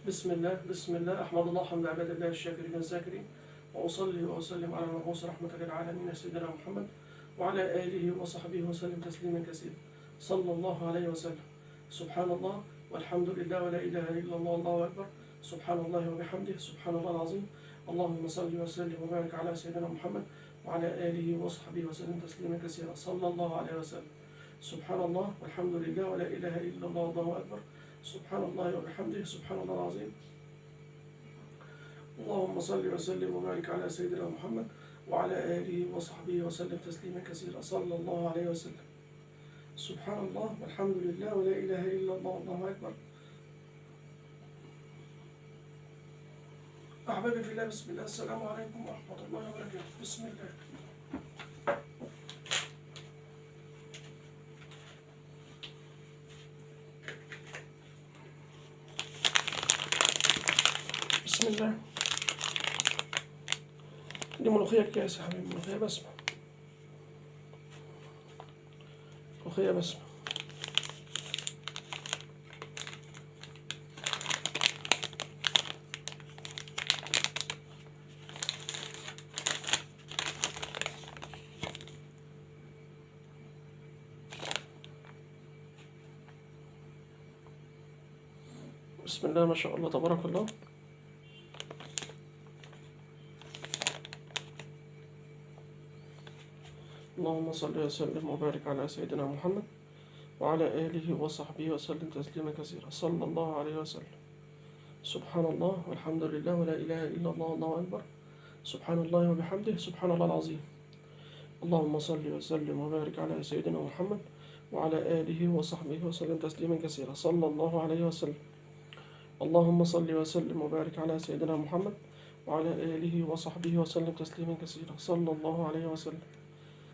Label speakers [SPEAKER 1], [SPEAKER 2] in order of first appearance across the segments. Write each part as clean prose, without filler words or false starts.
[SPEAKER 1] بسم الله أحمد الله حمد عباد الله الشاكرين الذاكرين، وأصلي وأسلم على المبعوث رحمة للعالمين سيدنا محمد وعلى آله وصحبه وسلم تسليما كثيرا صلى الله عليه وسلم. سبحان الله والحمد لله ولا إله إلا الله والله أكبر، سبحان الله وبحمده سبحان الله العظيم. اللهم صل وسلم وبارك على سيدنا محمد وعلى آله وصحبه وسلم تسليما كثيرا صلى الله عليه وسلم. سبحان الله والحمد لله ولا إله إلا الله والله أكبر، سبحان الله وبحمده سبحان الله العظيم. اللهم صل وسلم وبارك على سيدنا محمد وعلى آله وصحبه وسلم تسليما كثيرا صلى الله عليه وسلم. سبحان الله والحمد لله ولا إله إلا الله والله أكبر. أحبابي في الله، بسم الله، السلام عليكم ورحمة الله وبركاته. بسم الله. بسم الله. دي ملوخية كياس يا حبيبي، ملوخية بسمة، ملوخية بسمة. بسم الله ما شاء الله تبارك الله. اللهم صل وسلم وبارك على سيدنا محمد وعلى آله وصحبه وسلم تسليما كثيرا صلى الله عليه وسلم. سبحان الله والحمد لله ولا إله إلا الله والله أكبر، سبحان الله وبحمده سبحان الله العظيم. اللهم صل وسلم وبارك على سيدنا محمد وعلى آله وصحبه وسلم تسليما كثيرا صلى الله عليه وسلم. اللهم صل وسلم وبارك على سيدنا محمد وعلى آله وصحبه وسلم تسليما كثيرا صلى الله عليه وسلم.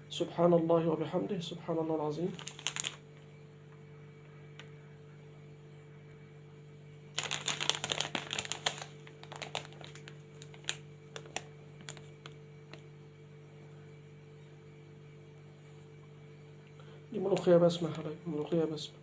[SPEAKER 1] سبحان الله وبحمده سبحان الله العظيم. دي ملوخية بسمة يا حبايبي، ملوخية بسمة.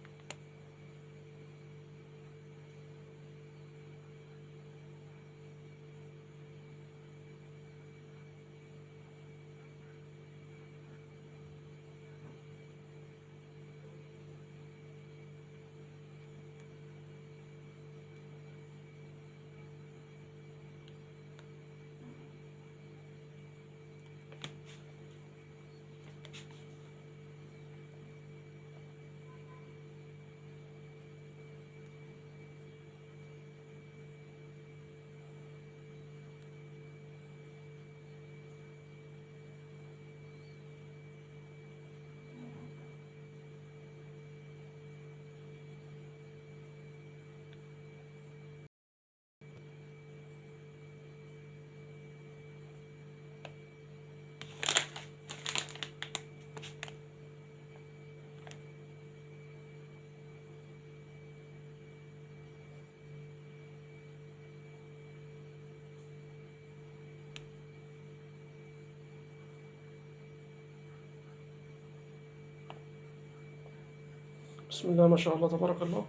[SPEAKER 1] بسم الله ما شاء الله تبارك الله.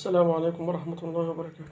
[SPEAKER 1] السلام عليكم ورحمة الله وبركاته.